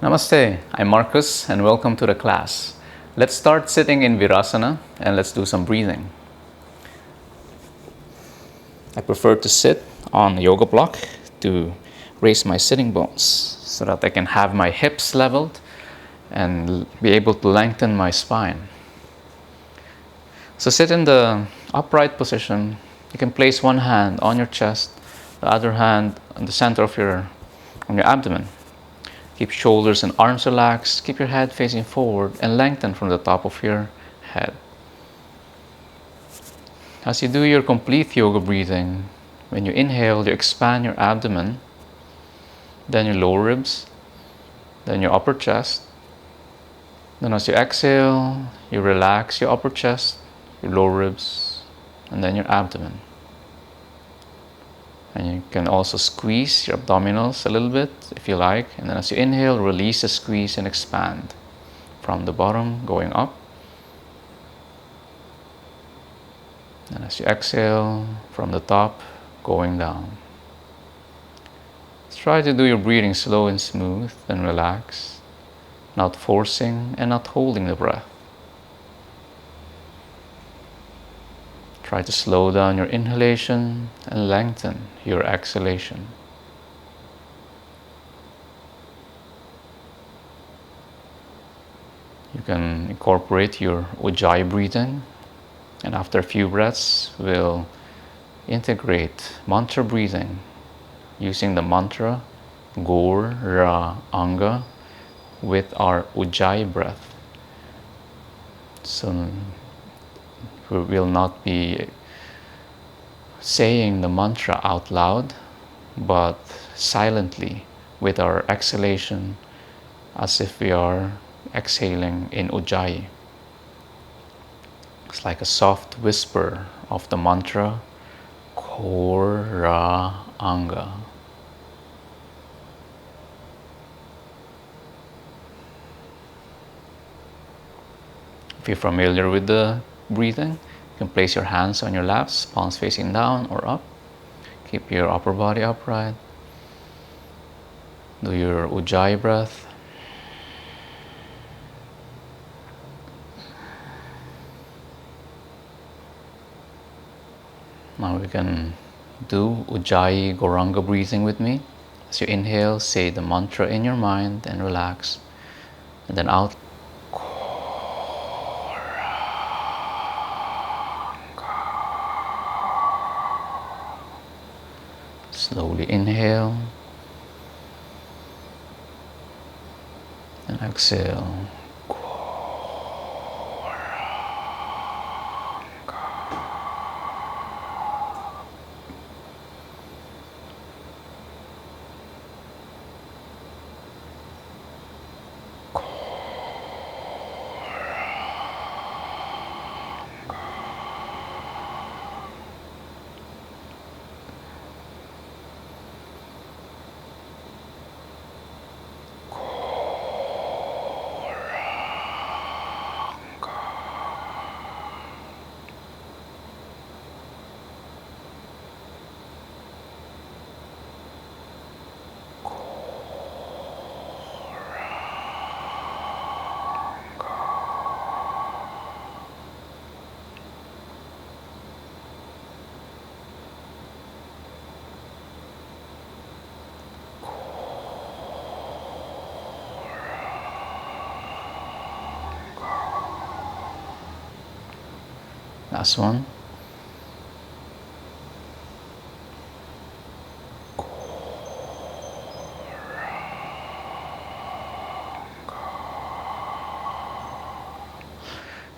Namaste, I'm Marcus and welcome to the class. Let's start sitting in Virasana and let's do some breathing. I prefer to sit on a yoga block to raise my sitting bones so that I can have my hips leveled and be able to lengthen my spine. So sit in the upright position. You can place one hand on your chest, the other hand on the center of your abdomen. Keep shoulders and arms relaxed. Keep your head facing forward and lengthen from the top of your head. As you do your complete yoga breathing, when you inhale, you expand your abdomen, then your lower ribs, then your upper chest. Then as you exhale, you relax your upper chest, your lower ribs, and then your abdomen. And you can also squeeze your abdominals a little bit if you like. And then as you inhale, release the squeeze and expand from the bottom going up. And as you exhale, from the top going down. Try to do your breathing slow and smooth and relaxed, not forcing and not holding the breath. Try to slow down your inhalation and lengthen your exhalation. You can incorporate your Ujjayi breathing, and after a few breaths, we'll integrate mantra breathing using the mantra Gur Ra Anga with our Ujjayi breath. So we will not be saying the mantra out loud, but silently with our exhalation as if we are exhaling in Ujjayi. It's like a soft whisper of the mantra Gur Ra Anga. If you're familiar with the breathing, you can place your hands on your laps, palms facing down or up. Keep your upper body upright. Do your Ujjayi breath. Now we can do Ujjayi Gauranga breathing with me. As you inhale, say the mantra in your mind and relax. And then out. Slowly inhale and exhale. Last one.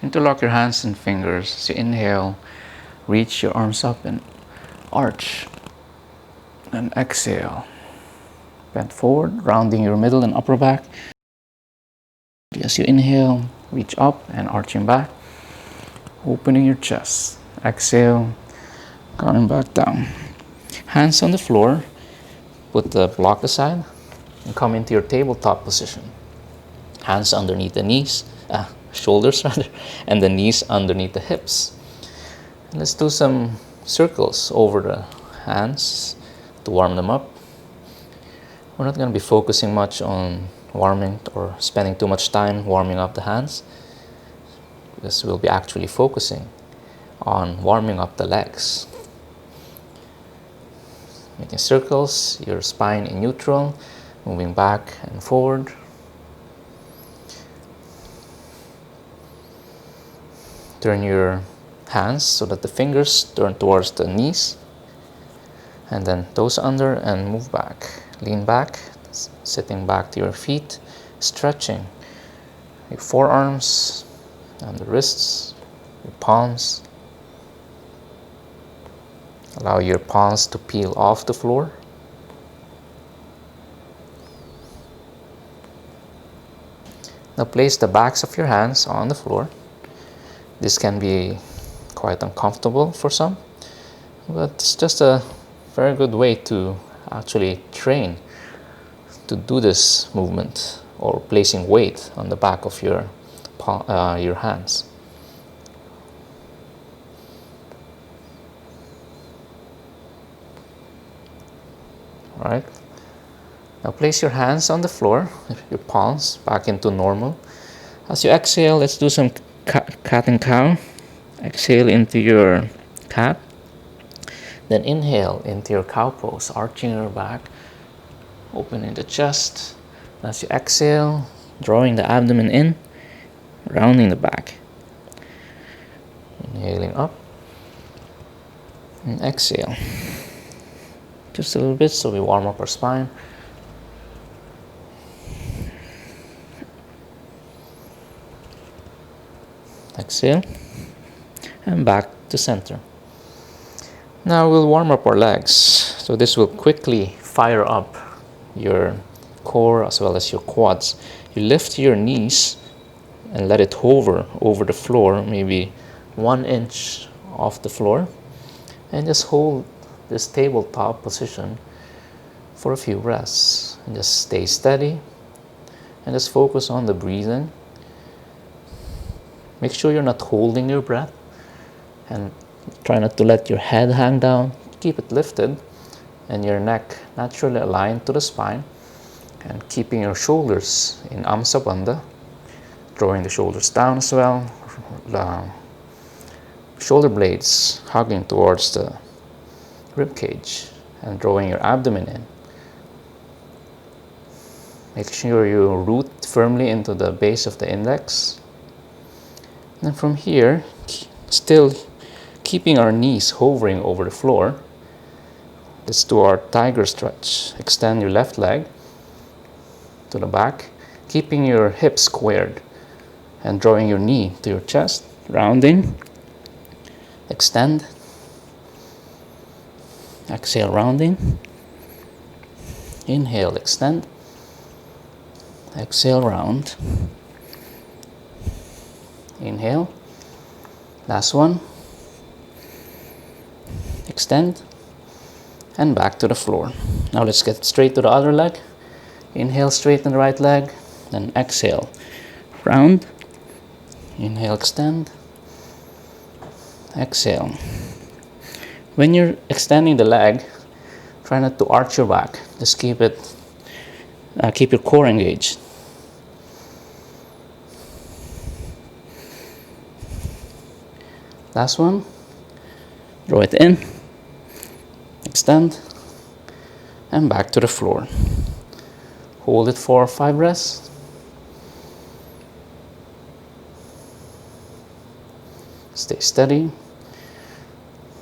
Interlock your hands and fingers. As you inhale, reach your arms up and arch. And exhale. Bend forward, rounding your middle and upper back. As you inhale, reach up and arching back. Opening your chest. Exhale, coming back down. Hands on the floor. Put the block aside and come into your tabletop position. Hands underneath the knees, shoulders rather, and the knees underneath the hips. And let's do some circles over the hands to warm them up. We're not going to be focusing much on warming or spending too much time warming up the hands, because we'll be actually focusing on warming up the legs. Making circles, your spine in neutral, moving back and forward. Turn your hands so that the fingers turn towards the knees, and then toes under and move back. Lean back, sitting back to your feet, stretching your forearms and the wrists, your palms. Allow your palms to peel off the floor. Now place the backs of your hands on the floor. This can be quite uncomfortable for some, but it's just a very good way to actually train to do this movement, or placing weight on the back of your hands. All right. Now place your hands on the floor, your palms back into normal. As you exhale, let's do some cat and cow. Exhale into your cat. Then inhale into your cow pose, arching your back, opening the chest. As you exhale, drawing the abdomen in, rounding the back. Inhaling up and exhale. Just a little bit so we warm up our spine. Exhale and back to center. Now we'll warm up our legs. So this will quickly fire up your core as well as your quads. You lift your knees and let it hover over the floor, maybe 1 inch off the floor, and just hold this tabletop position for a few breaths. And just stay steady and just focus on the breathing. Make sure you're not holding your breath, and try not to let your head hang down. Keep it lifted and your neck naturally aligned to the spine, and keeping your shoulders in Amsa Bandha, drawing the shoulders down as well, shoulder blades hugging towards the rib cage, and drawing your abdomen in. Make sure you root firmly into the base of the index. And from here, still keeping our knees hovering over the floor, let's do our tiger stretch. Extend your left leg to the back, keeping your hips squared and drawing your knee to your chest, rounding, extend, exhale, rounding, inhale, extend, exhale, round, inhale, last one, extend, and back to the floor. Now let's get straight to the other leg. Inhale, straighten the right leg, then exhale, round, inhale, extend, exhale. When you're extending the leg, try not to arch your back. Just keep your core engaged. Last one, draw it in, extend, and back to the floor. Hold it for 5 breaths. Stay steady.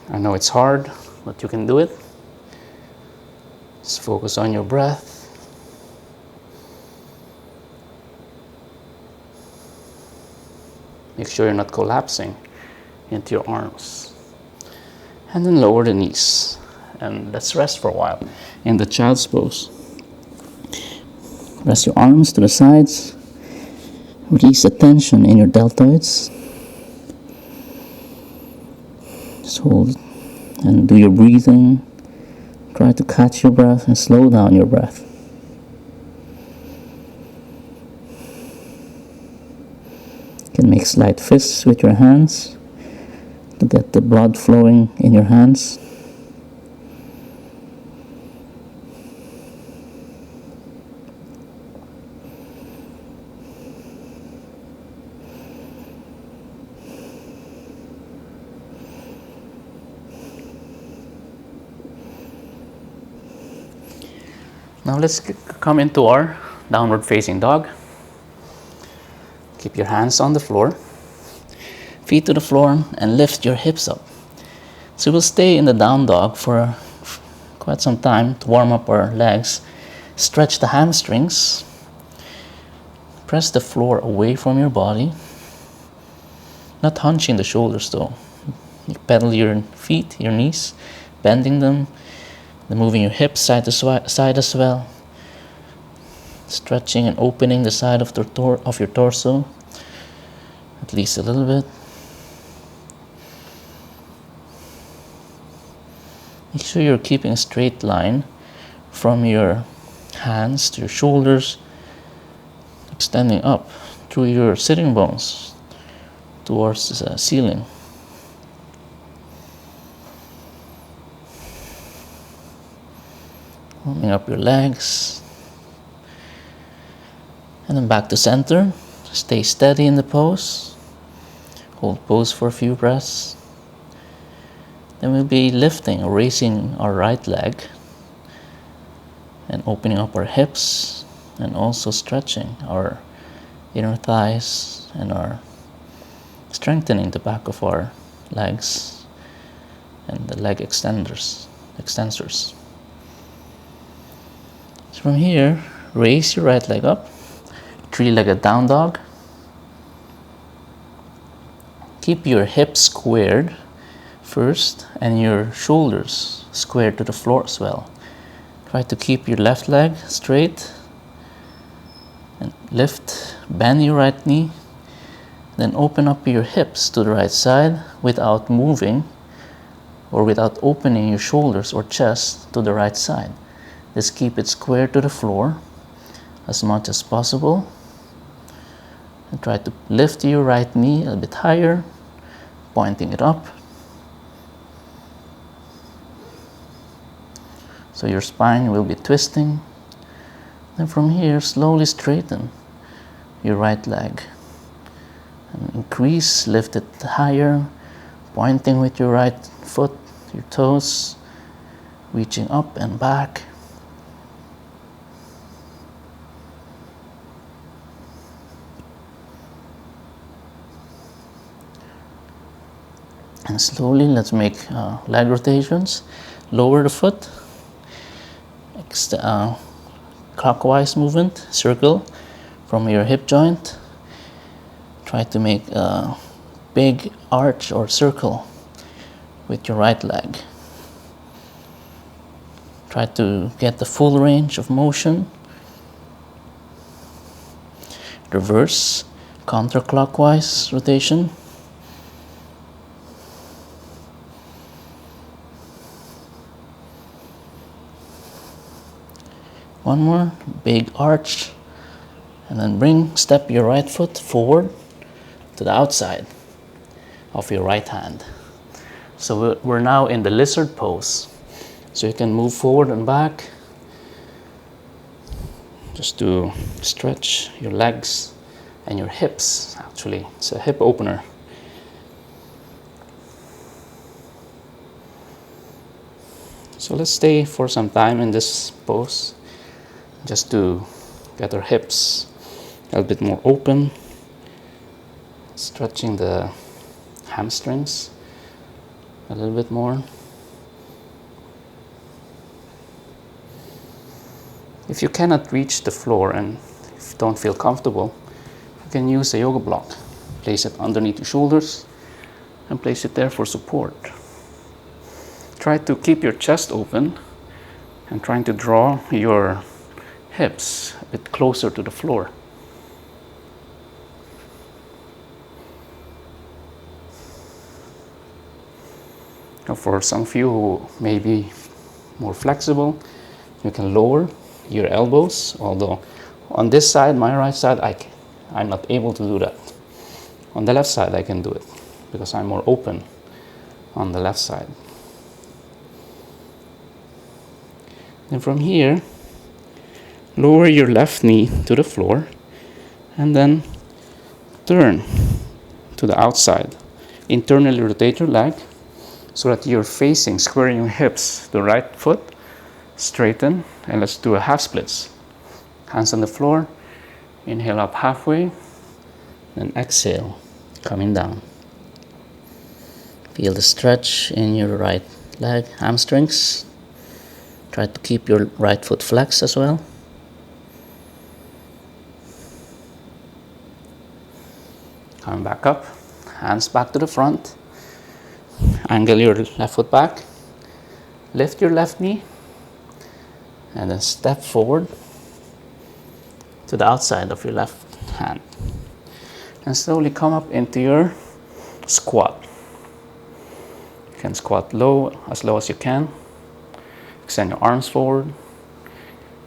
I know it's hard, but you can do it. Just focus on your breath. Make sure you're not collapsing into your arms. And then lower the knees. And let's rest for a while in the child's pose. Rest your arms to the sides. Release the tension in your deltoids. Just hold and do your breathing. Try to catch your breath and slow down your breath. You can make slight fists with your hands to get the blood flowing in your hands. Now let's come into our downward facing dog. Keep your hands on the floor, feet to the floor, and lift your hips up. So we'll stay in the down dog for quite some time to warm up our legs. Stretch the hamstrings. Press the floor away from your body. Not hunching the shoulders though. You pedal your feet, your knees, bending them, then moving your hips side to side as well. Stretching and opening the side of your torso, at least a little bit. Make sure you're keeping a straight line from your hands to your shoulders, extending up through your sitting bones towards the ceiling. Warming up your legs. And then back to center. Stay steady in the pose. Hold pose for a few breaths. Then we'll be lifting or raising our right leg and opening up our hips and also stretching our inner thighs and strengthening the back of our legs and the leg extensors. So from here, raise your right leg up, three-legged down dog. Keep your hips squared first and your shoulders squared to the floor as well. Try to keep your left leg straight and lift, bend your right knee, then open up your hips to the right side without moving or without opening your shoulders or chest to the right side. Just keep it square to the floor as much as possible. And try to lift your right knee a bit higher, pointing it up. So your spine will be twisting. Then from here, slowly straighten your right leg. And increase, lift it higher, pointing with your right foot, your toes, reaching up and back. And slowly, let's make leg rotations. Lower the foot. Clockwise movement, circle from your hip joint. Try to make a big arch or circle with your right leg. Try to get the full range of motion. Reverse, counterclockwise rotation. One more big arch, and then step your right foot forward to the outside of your right hand. So we're now in the lizard pose. So you can move forward and back just to stretch your legs and your hips. Actually, it's a hip opener. So let's stay for some time in this pose, just to get our hips a little bit more open, stretching the hamstrings a little bit more. If you cannot reach the floor and if you don't feel comfortable, you can use a yoga block. Place it underneath your shoulders and place it there for support. Try to keep your chest open and trying to draw your hips a bit closer to the floor. Now for some of you who may be more flexible, you can lower your elbows, although on this side, my right side, I'm not able to do that. On the left side I can do it because I'm more open on the left side. And from here, lower your left knee to the floor and then turn to the outside. Internally rotate your leg so that you're facing, squaring your hips, the right foot straighten, and let's do a half splits. Hands on the floor, inhale up halfway, then exhale, coming down. Feel the stretch in your right leg, hamstrings. Try to keep your right foot flexed as well. Coming back up, hands back to the front. Angle your left foot back. Lift your left knee. And then step forward to the outside of your left hand. And slowly come up into your squat. You can squat low as you can. Extend your arms forward.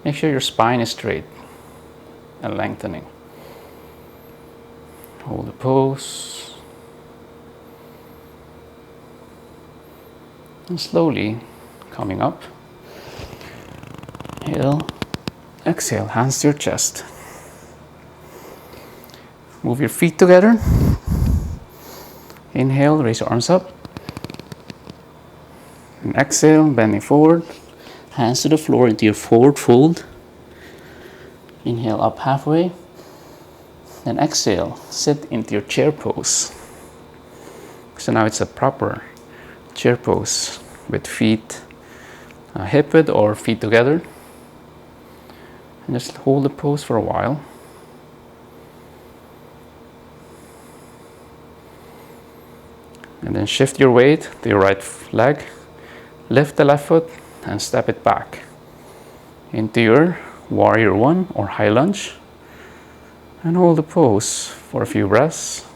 Make sure your spine is straight and lengthening. Hold the pose. And slowly coming up. Inhale, exhale, hands to your chest. Move your feet together. Inhale, raise your arms up. And exhale, bending forward. Hands to the floor into your forward fold. Inhale up halfway. Then exhale, sit into your chair pose. So now it's a proper chair pose with feet hip width or feet together. And just hold the pose for a while. And then shift your weight to your right leg. Lift the left foot and step it back into your warrior one or high lunge. And hold the pose for a few breaths.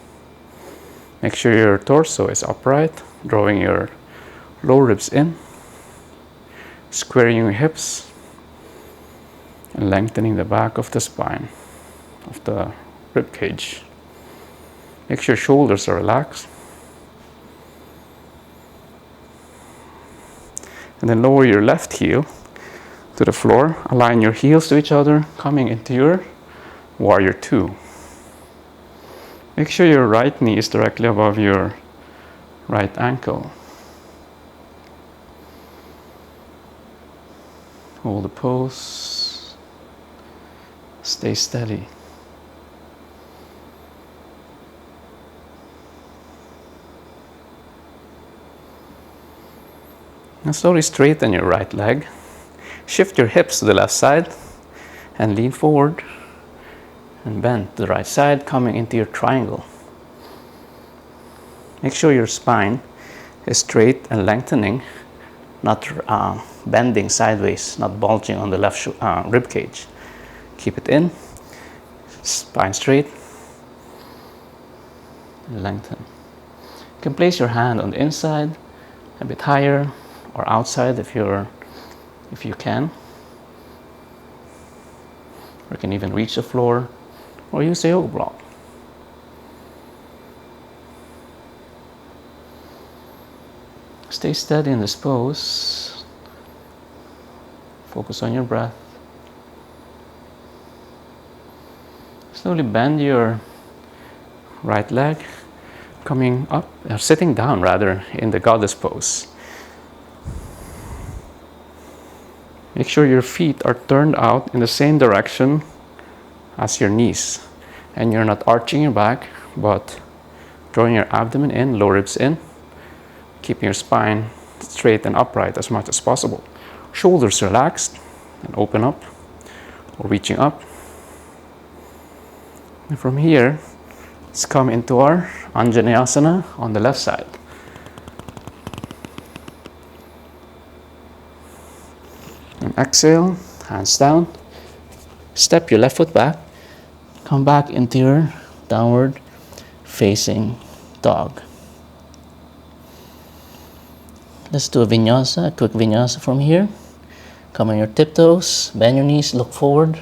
Make sure your torso is upright, drawing your lower ribs in, squaring your hips, and lengthening the back of the spine, of the rib cage. Make sure shoulders are relaxed. And then lower your left heel to the floor. Align your heels to each other, coming into your warrior two. Make sure your right knee is directly above your right ankle. Hold the pose. Stay steady. And slowly straighten your right leg. Shift your hips to the left side and lean forward and bend to the right side, coming into your triangle. Make sure your spine is straight and lengthening, not bending sideways, not bulging on the left rib cage. Keep it in, spine straight, and lengthen. You can place your hand on the inside, a bit higher, or outside if you can. Or you can even reach the floor, or use a yoga block. Stay steady in this pose. Focus on your breath. Slowly bend your right leg, coming up, or sitting down rather, in the goddess pose. Make sure your feet are turned out in the same direction as your knees. And you're not arching your back, but drawing your abdomen in, lower ribs in, keeping your spine straight and upright as much as possible. Shoulders relaxed and open up, or reaching up. And from here, let's come into our Anjaneyasana on the left side. And exhale, hands down. Step your left foot back. Come back into your downward facing dog. Let's do a vinyasa, a quick vinyasa from here. Come on your tiptoes, bend your knees, look forward.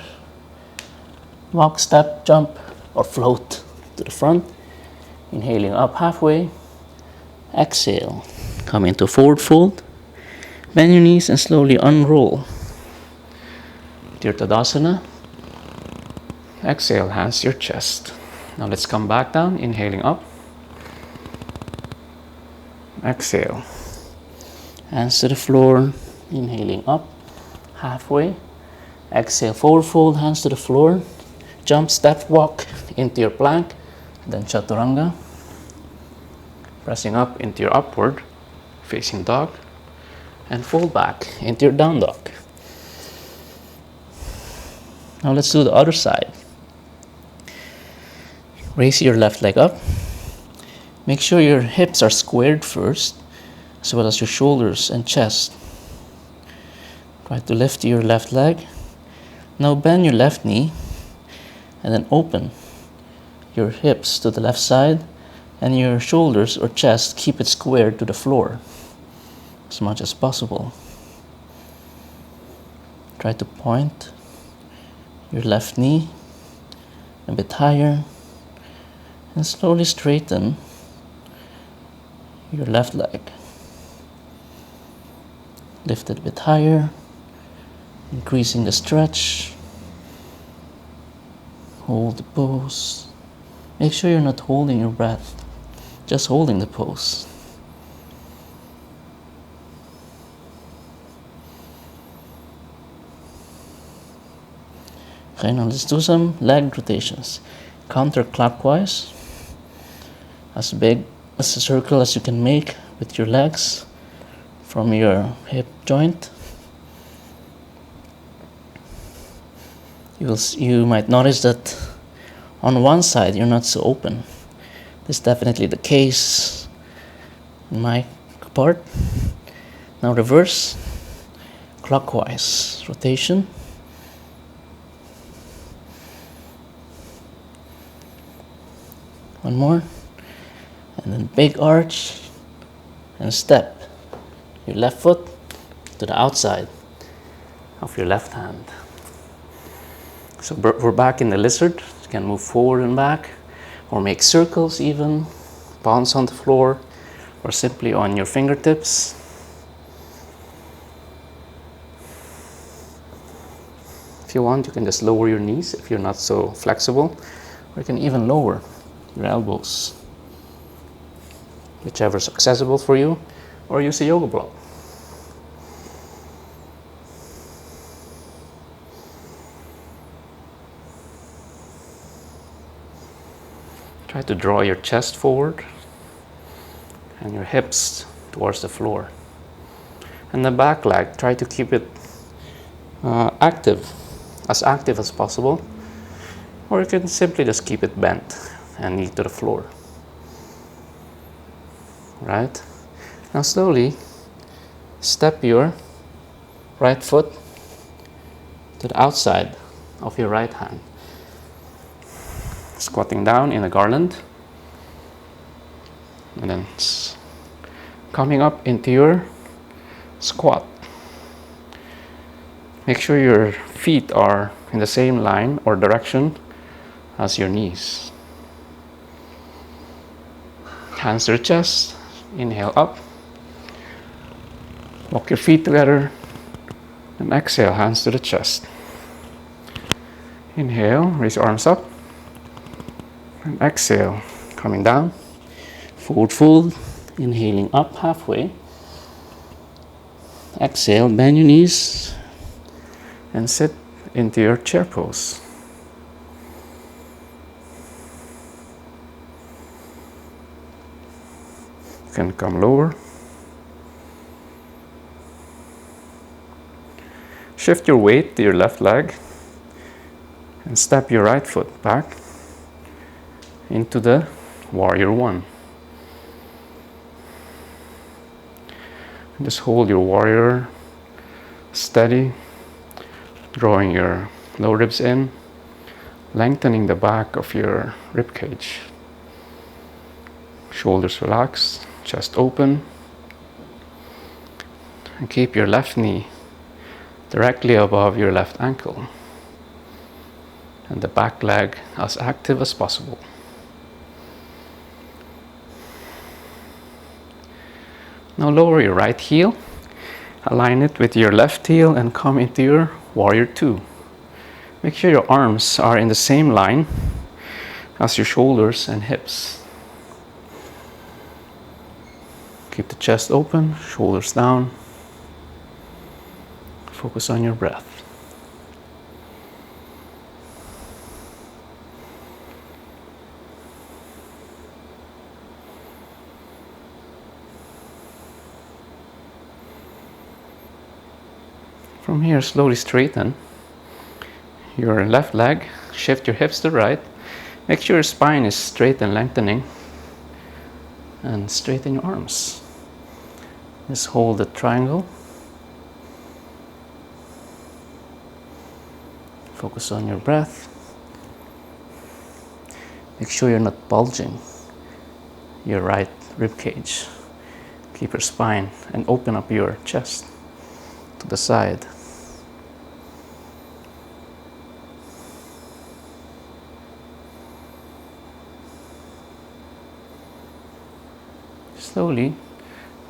Walk, step, jump, or float to the front. Inhaling up halfway. Exhale, come into forward fold. Bend your knees and slowly unroll. Tirtadasana. Exhale, hands to your chest. Now let's come back down, inhaling up. Exhale. Hands to the floor, inhaling up. halfway. Exhale, forward fold, hands to the floor. Jump, step, walk into your plank, then chaturanga. Pressing up into your upward facing dog, and fold back into your down dog. Now let's do the other side. Raise your left leg up. Make sure your hips are squared first, as well as your shoulders and chest. Try to lift your left leg. Now bend your left knee, and then open your hips to the left side, and your shoulders or chest, keep it squared to the floor as much as possible. Try to point your left knee a bit higher, and slowly straighten your left leg. Lift it a bit higher, increasing the stretch. Hold the pose. Make sure you're not holding your breath, just holding the pose. Okay, now let's do some leg rotations. Counterclockwise, as big as a circle as you can make with your legs from your hip joint. You might notice that on one side you're not so open. This is definitely the case in my part. Now reverse, clockwise rotation. One more, and then big arch and step your left foot to the outside of your left hand. So we're back in the lizard. You can move forward and back, or make circles even, bounce on the floor, or simply on your fingertips. If you want, you can just lower your knees if you're not so flexible, or you can even lower your elbows, whichever is accessible for you, or use a yoga block. Try to draw your chest forward and your hips towards the floor. And the back leg, try to keep it active as possible, or you can simply just keep it bent and knee to the floor. Right? Now slowly step your right foot to the outside of your right hand. Squatting down in a garland, and then coming up into your squat. Make sure your feet are in the same line or direction as your knees. Hands to the chest, inhale up. Walk your feet together, and exhale, hands to the chest. Inhale, raise your arms up. And exhale, coming down. Forward fold, inhaling up halfway. Exhale, bend your knees and sit into your chair pose. You can come lower. Shift your weight to your left leg and step your right foot back into the warrior one. Just hold your warrior steady, drawing your lower ribs in, lengthening the back of your rib cage. Shoulders relaxed, chest open, and keep your left knee directly above your left ankle, and the back leg as active as possible. Now lower your right heel, align it with your left heel, and come into your warrior two. Make sure your arms are in the same line as your shoulders and hips. Keep the chest open, shoulders down. Focus on your breath. From here, slowly straighten your left leg, shift your hips to the right, make sure your spine is straight and lengthening, and straighten your arms. Just hold the triangle. Focus on your breath. Make sure you're not bulging your right rib cage. Keep your spine and open up your chest to the side. Slowly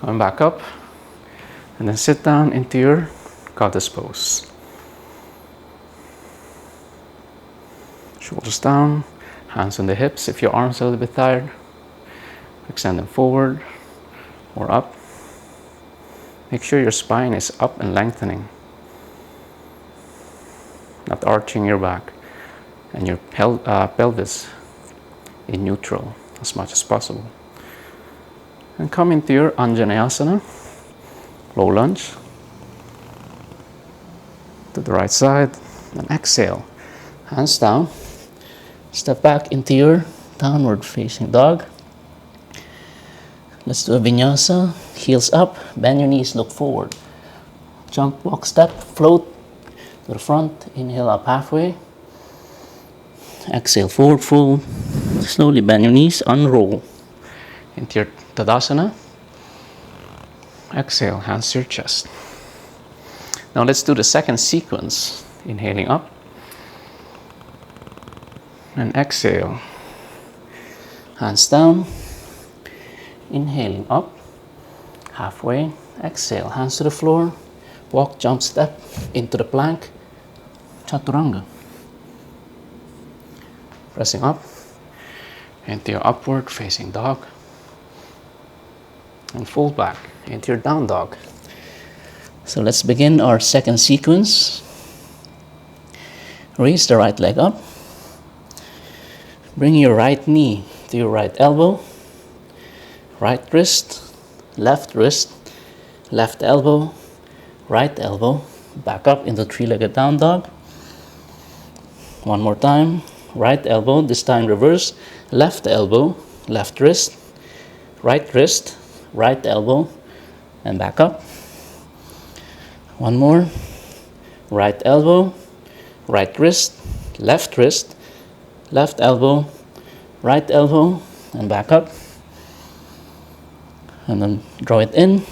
come back up and then sit down into your goddess pose. Shoulders down, hands on the hips. If your arms are a little bit tired, extend them forward or up. Make sure your spine is up and lengthening, not arching your back, and your pelvis in neutral as much as possible. And come into your Anjaneyasana, low lunge, to the right side, and exhale, hands down, step back into your downward facing dog. Let's do a vinyasa, heels up, bend your knees, look forward. Jump, walk, step, float to the front, inhale up halfway. Exhale, forward fold, slowly bend your knees, unroll into your Tadasana. Exhale, hands to your chest. Now let's do the second sequence. Inhaling up and exhale, hands down. Inhaling up, halfway. Exhale, hands to the floor. Walk, jump, step into the plank, Chaturanga. Pressing up into your upward facing dog. And fold back into your down dog. So let's begin our second sequence. Raise the right leg up. Bring your right knee to your right elbow. Right wrist, left elbow, right elbow. Back up into three-legged down dog. One more time. Right elbow, this time reverse. Left elbow, left wrist, right elbow, and back up. One more. Right elbow, right wrist, left elbow, right elbow, and back up. And then draw it in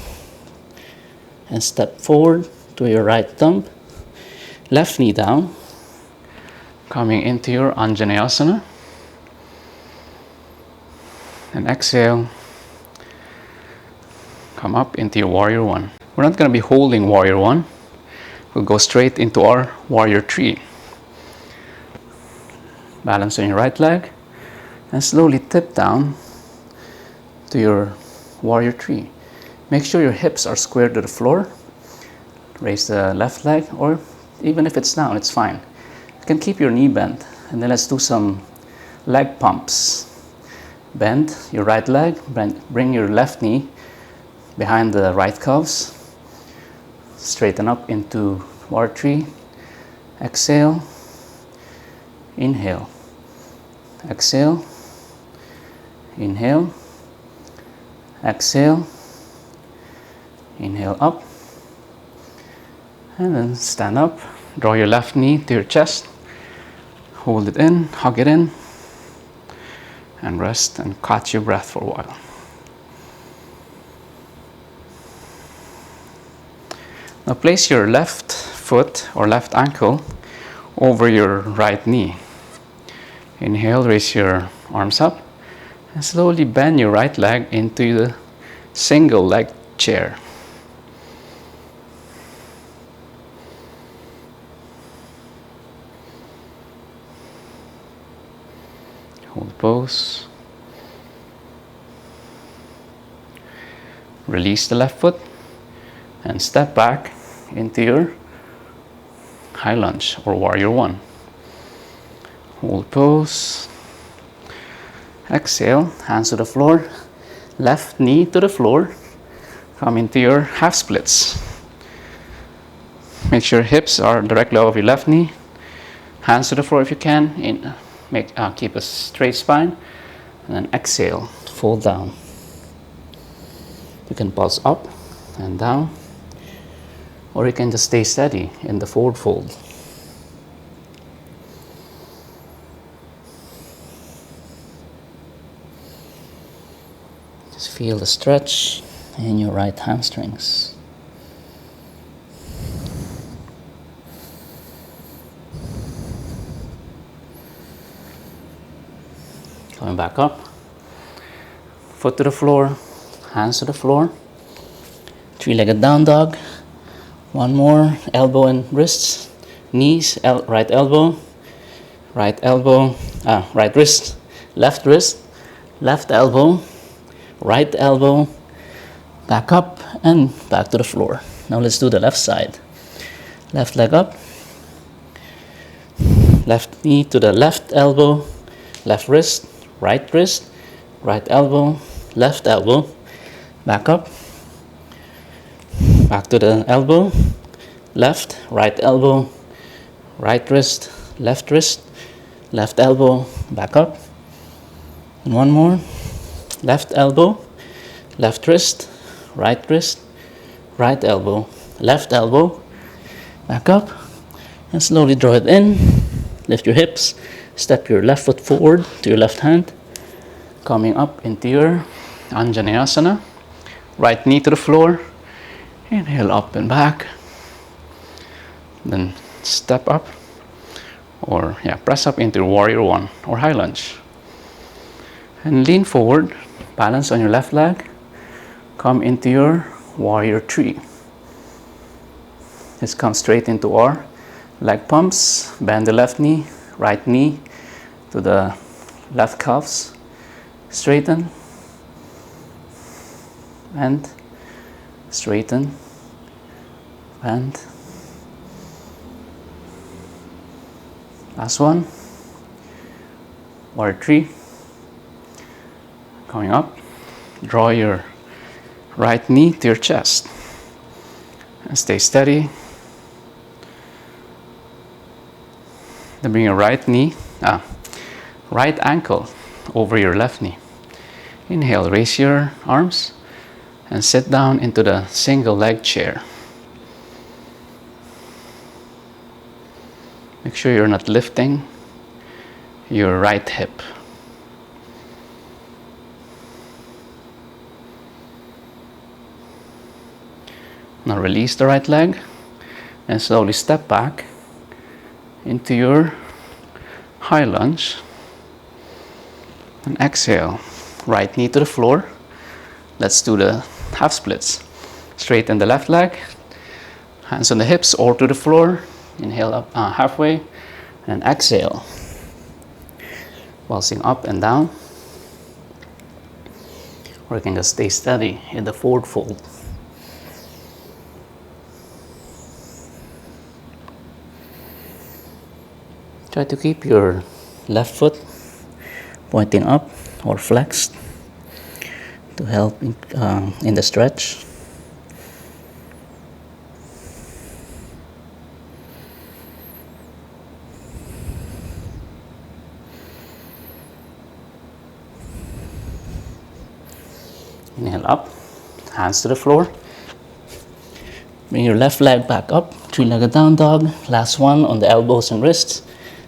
and step forward to your right thumb. Left knee down. Coming into your Anjaneyasana. And exhale. Come up into your Warrior One. We're not going to be holding Warrior One. We'll go straight into our Warrior Three. Balance on your right leg and slowly tip down to your Warrior Three. Make sure your hips are square to the floor. Raise the left leg, or even if it's down, it's fine. You can keep your knee bent, and then let's do some leg pumps. Bend your right leg, bring your left knee behind the right calves. Straighten up into Warrior Three. Exhale. Inhale. Exhale. Inhale. Exhale. Inhale up. And then stand up. Draw your left knee to your chest. Hold it in, hug it in. And rest and catch your breath for a while. Now place your left foot or left ankle over your right knee. Inhale, raise your arms up. And slowly bend your right leg into the single leg chair. Hold pose. Release the left foot and step back into your high lunge or warrior one. Hold pose. Exhale, hands to the floor, left knee to the floor. Come into your half splits. Make sure hips are directly above your left knee. Hands to the floor if you can. Keep a straight spine. And then exhale, fold down. You can pulse up and down, or you can just stay steady in the forward fold. Just feel the stretch in your right hamstrings. Coming back up, foot to the floor, hands to the floor, three-legged down dog. One more, elbow and wrists, knees, right elbow, right wrist, left elbow, right elbow, back up and back to the floor. Now let's do the left side. Left leg up, left knee to the left elbow, left wrist, right elbow, left elbow, back up, back to the elbow, left, right elbow, right wrist, left elbow, back up. And one more, left elbow, left wrist, right elbow, left elbow, back up, and slowly draw it in. Lift your hips, step your left foot forward to your left hand, coming up into your Anjaneyasana. Right knee to the floor, inhale up and back, then step up, or press up into warrior one or high lunge. And lean forward, balance on your left leg, come into your warrior three. Just come straight into our leg pumps, bend the left knee, right knee to the left calves, straighten, and straighten, and last one, warrior three. Coming up, draw your right knee to your chest and stay steady. Then bring your right ankle over your left knee. Inhale, raise your arms and sit down into the single leg chair. Make sure you're not lifting your right hip. Now release the right leg and slowly step back into your high lunge. And exhale, right knee to the floor. Let's do the half splits. Straighten the left leg, hands on the hips or to the floor. Inhale up halfway and exhale, pulsing up and down. Or you can just stay steady in the forward fold. Try to keep your left foot pointing up or flexed to help in the stretch. Inhale up, hands to the floor. Bring your left leg back up, three-legged down dog. Last one on the elbows and wrists.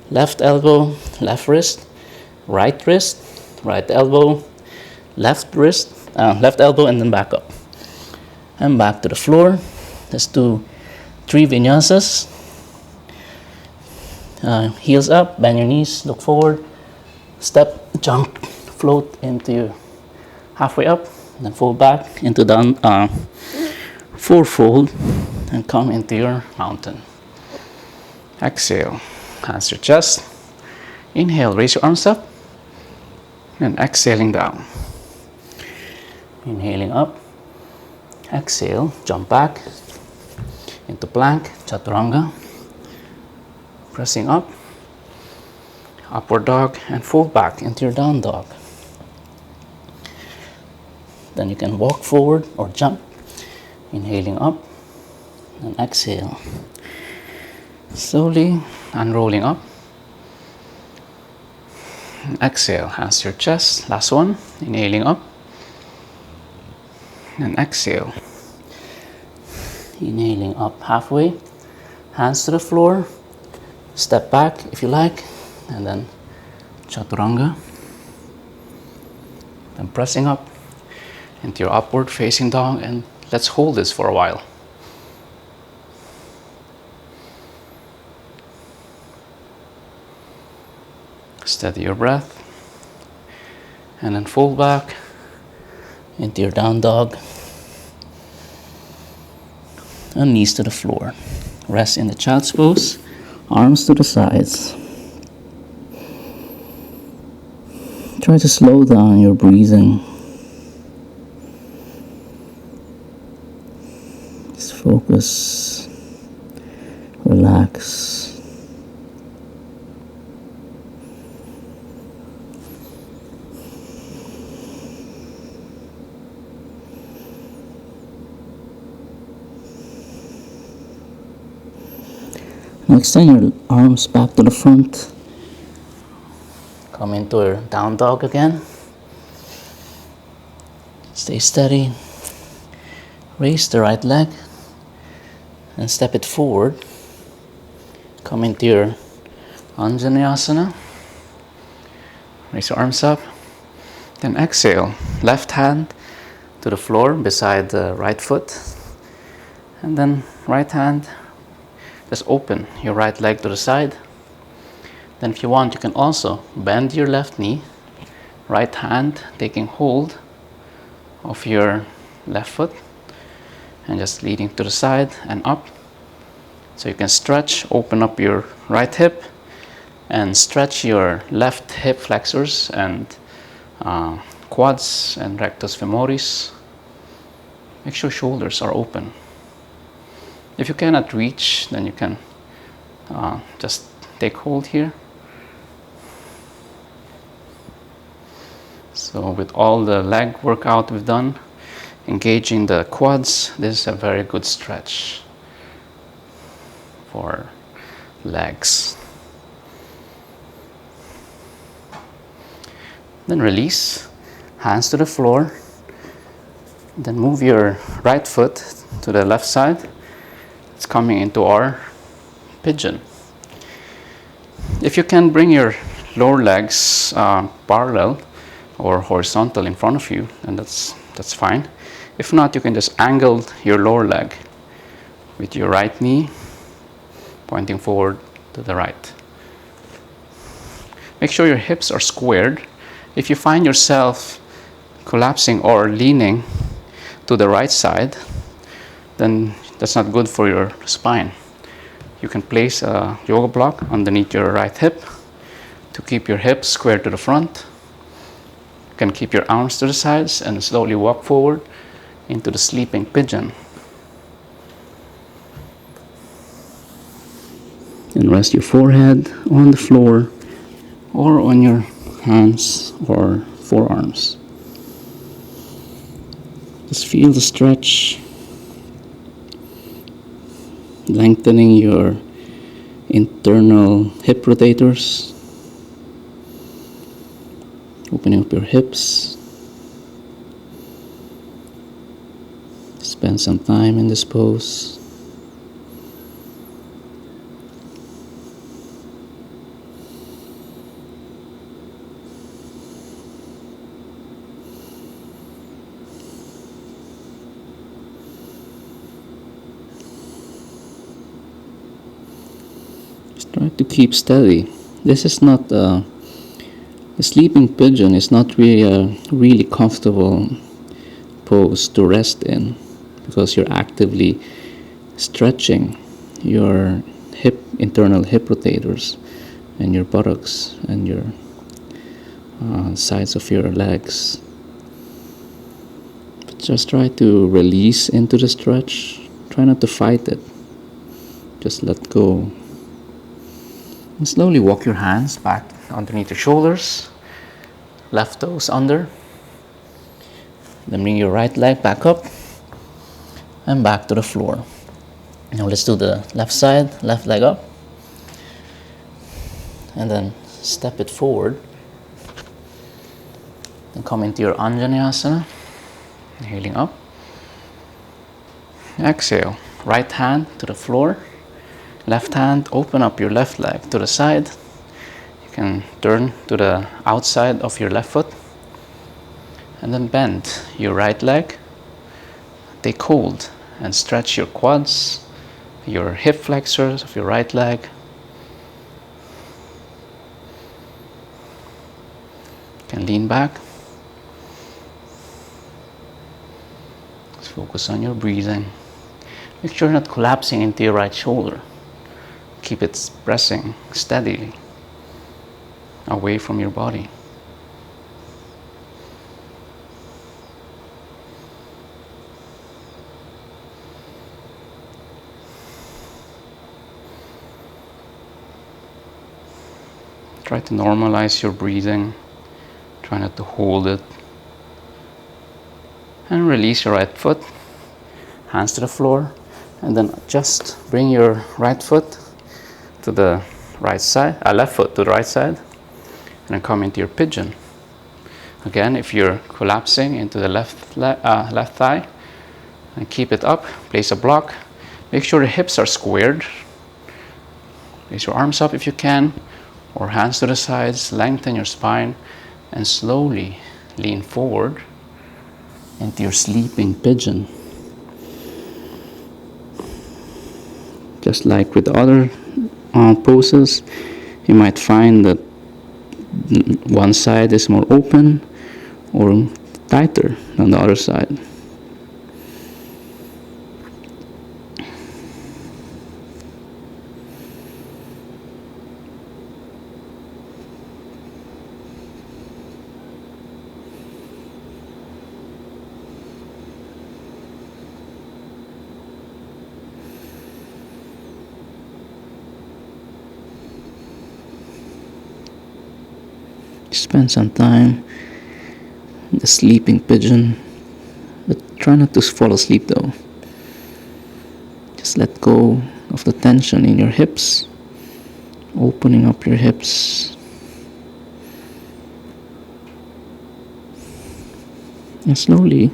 Left elbow, left wrist, right elbow, left elbow, and then back up. And back to the floor. Let's do 3 vinyasas. Heels up, bend your knees, look forward, step, jump, float into halfway up, then fold back into down, forward fold, and come into your mountain. Exhale, hands to your chest. Inhale, raise your arms up, and exhaling down. Inhaling up, exhale, jump back into plank, chaturanga, pressing up, upward dog, and fold back into your down dog. Then you can walk forward or jump, inhaling up and exhale. Slowly unrolling up. And exhale, hands to your chest. Last one, inhaling up and exhale. Inhaling up halfway, hands to the floor, step back if you like, and then chaturanga. Then pressing up into your upward facing dog, and let's hold this for a while. Steady your breath, and then fold back into your down dog, and knees to the floor. Rest in the child's pose, arms to the sides. Try to slow down your breathing. Just focus, relax. Now extend your arms back to the front. Come into your down dog again. Stay steady. Raise the right leg and step it forward. Come into your Anjaneyasana. Raise your arms up. Then exhale. Left hand to the floor beside the right foot. And then right hand, just open your right leg to the side. Then if you want, you can also bend your left knee, right hand taking hold of your left foot and just leading to the side and up. So you can stretch, open up your right hip and stretch your left hip flexors and quads and rectus femoris. Make sure shoulders are open. If you cannot reach, then you can just take hold here. So with all the leg workout we've done, engaging the quads, this is a very good stretch for legs. Then release, hands to the floor. Then move your right foot to the left side. It's coming into our pigeon. If you can bring your lower legs parallel or horizontal in front of you, then that's fine. If not, you can just angle your lower leg with your right knee pointing forward to the right. Make sure your hips are squared. If you find yourself collapsing or leaning to the right side, then that's not good for your spine. You can place a yoga block underneath your right hip to keep your hips square to the front. You can keep your arms to the sides and slowly walk forward into the sleeping pigeon. And rest your forehead on the floor or on your hands or forearms. Just feel the stretch, lengthening your internal hip rotators, opening up your hips. Spend some time in this pose. Try to keep steady. This is not the sleeping pigeon is not really a really comfortable pose to rest in, because you're actively stretching your internal hip rotators and your buttocks and your sides of your legs. But just try to release into the stretch. Try not to fight it. Just let go. And slowly walk your hands back underneath your shoulders, left toes under. Then bring your right leg back up and back to the floor. Now let's do the left side, left leg up. And then step it forward. Then come into your Anjaneyasana. Inhaling up. Exhale. Right hand to the floor. Left hand, open up your left leg to the side. You can turn to the outside of your left foot. And then bend your right leg. Take hold and stretch your quads, your hip flexors of your right leg. You can lean back. Just focus on your breathing. Make sure you're not collapsing into your right shoulder. Keep it pressing steadily away from your body. Try to normalize your breathing. Try not to hold it. And release your right foot. Hands to the floor. And then just bring your right foot to the right side, left foot to the right side. And then come into your pigeon. Again, if you're collapsing into the left thigh, and keep it up. Place a block. Make sure the hips are squared. Place your arms up if you can, or hands to the sides. Lengthen your spine and slowly lean forward into your sleeping pigeon. Just like with other poses, you might find that one side is more open or tighter than the other side. Spend some time in the sleeping pigeon, but try not to fall asleep though. Just let go of the tension in your hips, opening up your hips, and slowly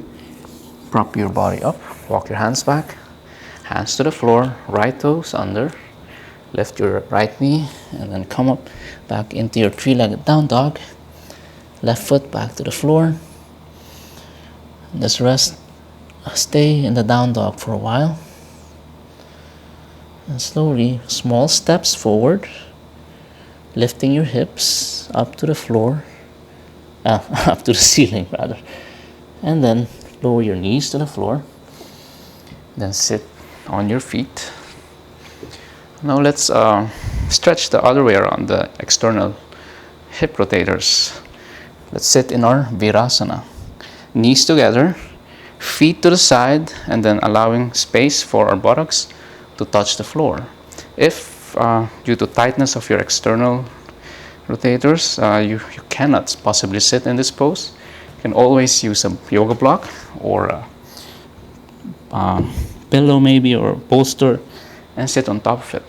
prop your body up. Walk your hands back, hands to the floor, right toes under. Lift your right knee and then come up back into your three-legged down dog. Left foot back to the floor. Just rest, stay in the down dog for a while. And slowly, small steps forward, lifting your hips up to the floor, up to the ceiling rather. And then lower your knees to the floor. Then sit on your feet. Now let's stretch the other way around, the external hip rotators. Let's sit in our Virasana. Knees together, feet to the side, and then allowing space for our buttocks to touch the floor. If due to tightness of your external rotators, you cannot possibly sit in this pose, you can always use a yoga block or a pillow maybe, or bolster, and sit on top of it.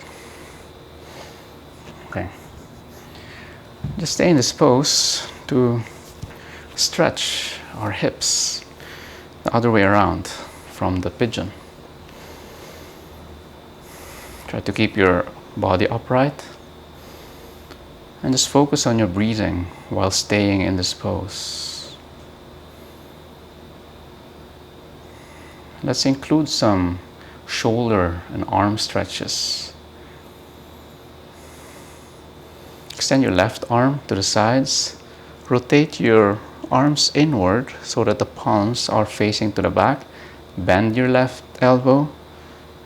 Okay. Just stay in this pose to stretch our hips the other way around from the pigeon. Try to keep your body upright and just focus on your breathing while staying in this pose. Let's include some shoulder and arm stretches. Extend your left arm to the sides. Rotate your arms inward so that the palms are facing to the back. Bend your left elbow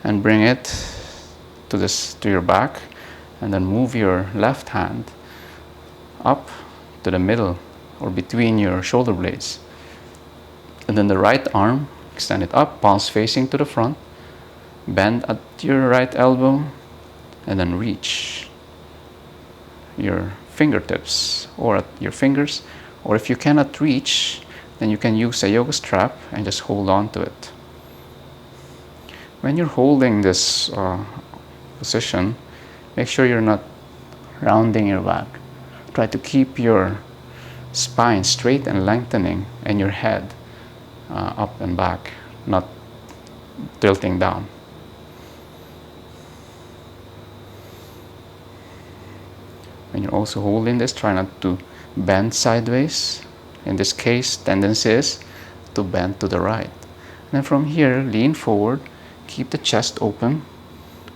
and bring it to your back, and then move your left hand up to the middle or between your shoulder blades. And then the right arm, extend it up, palms facing to the front. Bend at your right elbow and then reach. your fingertips or at your fingers, or if you cannot reach, then you can use a yoga strap and just hold on to it. When you're holding this position, make sure you're not rounding your back. Try to keep your spine straight and lengthening, and your head up and back, not tilting down. When you're also holding this, try not to bend sideways. In this case, tendency is to bend to the right. And then from here, lean forward, keep the chest open,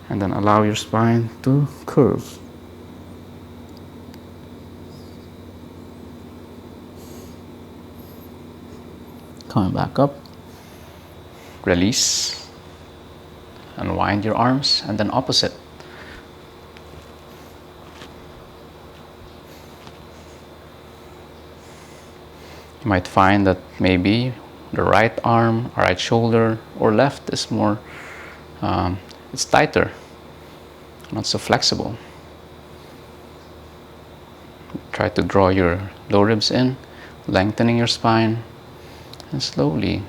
and then allow your spine to curve. Coming back up, release, unwind your arms, and then opposite. You might find that maybe the right arm, right shoulder, or left is more, it's tighter, not so flexible. Try to draw your lower ribs in, lengthening your spine, and slowly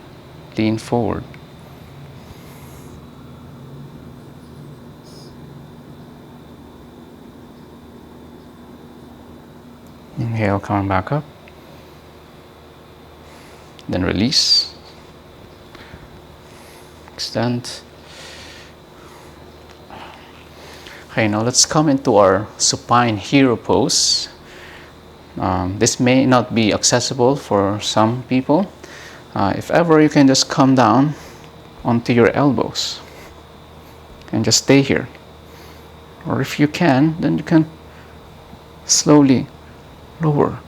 lean forward. Inhale, coming back up. Then release. Extend. Okay, now let's come into our supine hero pose. This may not be accessible for some people. If ever, you can just come down onto your elbows and just stay here. Or if you can, then you can slowly lower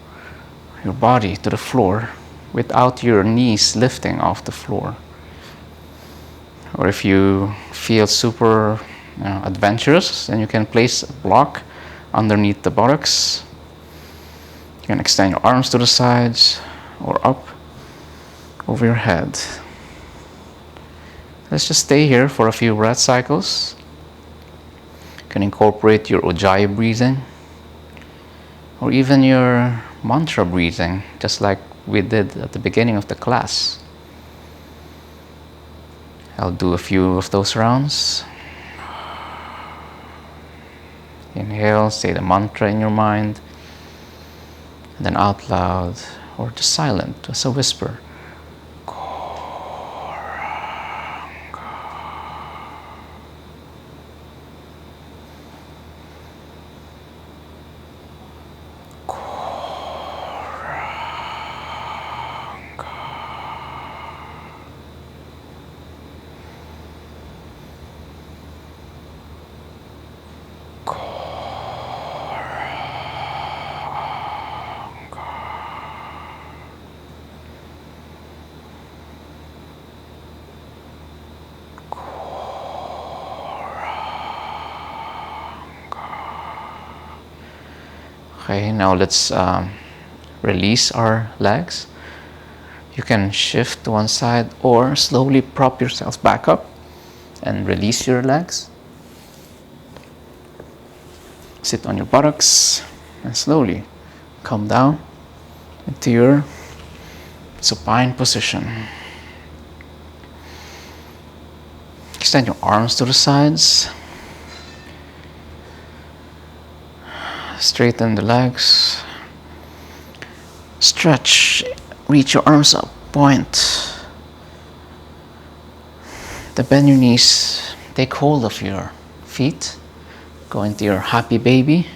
your body to the floor without your knees lifting off the floor. Or if you feel super adventurous, then you can place a block underneath the buttocks. You can extend your arms to the sides or up over your head. Let's just stay here for a few breath cycles. You can incorporate your Ujjayi breathing or even your mantra breathing, just like we did at the beginning of the class. I'll do a few of those rounds. Inhale, say the mantra in your mind, and then out loud or just silent, just a whisper. Okay, now let's release our legs. You can shift to one side or slowly prop yourselves back up and release your legs. Sit on your buttocks and slowly come down into your supine position. Extend your arms to the sides. Straighten the legs. Stretch. Reach your arms up. Point. Then bend your knees. Take hold of your feet. Go into your happy baby.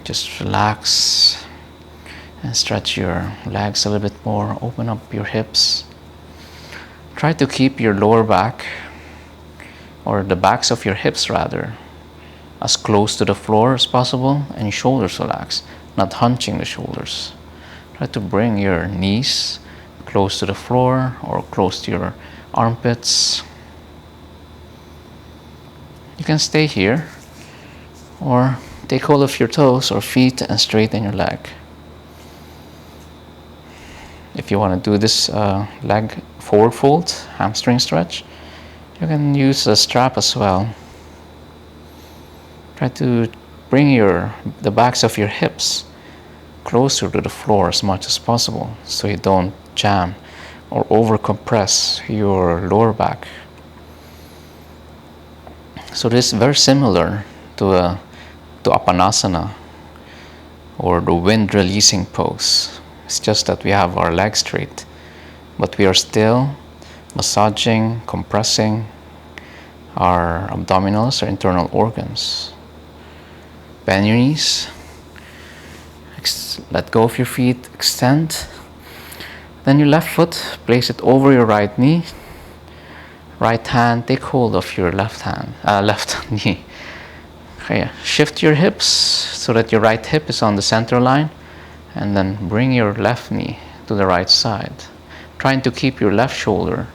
Just relax and stretch your legs a little bit more. Open up your hips. Try to keep your lower back, or the backs of your hips rather, as close to the floor as possible, and your shoulders relax, not hunching the shoulders. Try to bring your knees close to the floor or close to your armpits. You can stay here or take hold of your toes or feet and straighten your leg. If you want to do this leg forward fold, hamstring stretch, you can use a strap as well. Try to bring the backs of your hips closer to the floor as much as possible so you don't jam or over-compress your lower back. So this is very similar to Apanasana, or the wind releasing pose. It's just that we have our legs straight, but we are still massaging, compressing our abdominals, our internal organs. Bend your knees, let go of your feet, extend. Then your left foot, place it over your right knee. Right hand, take hold of your left knee. Okay, shift your hips so that your right hip is on the center line, and then bring your left knee to the right side, trying to keep your left shoulder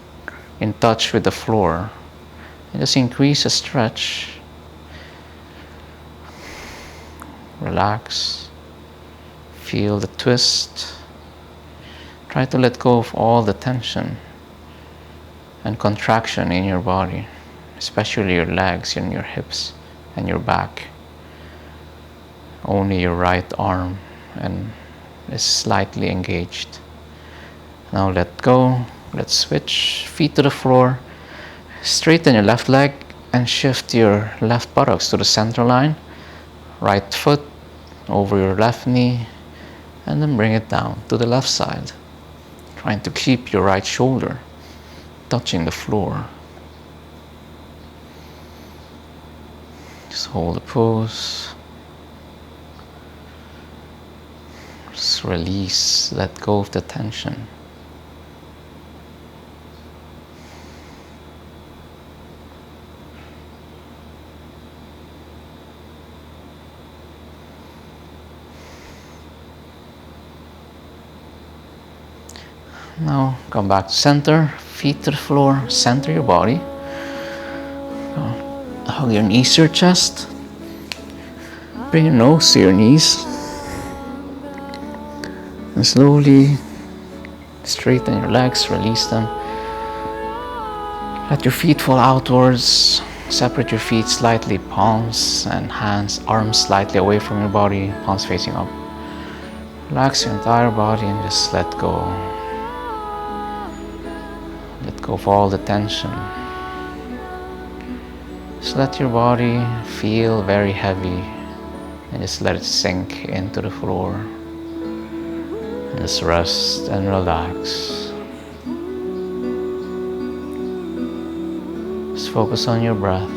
in touch with the floor. And just increase the stretch. Relax. Feel the twist. Try to let go of all the tension and contraction in your body, especially your legs and your hips and your back. Only your right arm is slightly engaged. Now let go. Let's switch feet to the floor. Straighten your left leg and shift your left buttocks to the center line. Right foot over your left knee, and then bring it down to the left side, trying to keep your right shoulder touching the floor. Just hold the pose. Just release, let go of the tension. Now come back to center, feet to the floor, center your body. Hug your knees to your chest. Bring your nose to your knees. And slowly straighten your legs, release them. Let your feet fall outwards. Separate your feet slightly, palms and hands, arms slightly away from your body, palms facing up. Relax your entire body and just let go. Let go of all the tension. Just let your body feel very heavy and just let it sink into the floor. And just rest and relax. Just focus on your breath.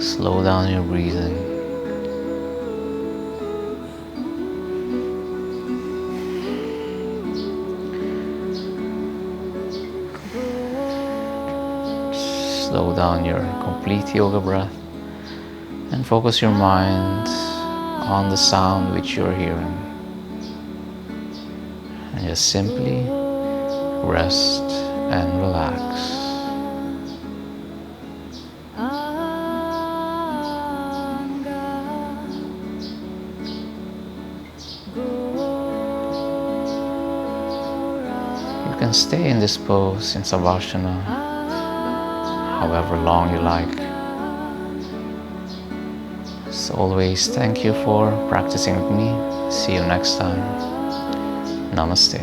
Slow down your breathing. Slow down your complete yoga breath and focus your mind on the sound which you're hearing. And just simply rest and relax. You can stay in this pose in Savasana however long you like. As always, thank you for practicing with me. See you next time. Namaste.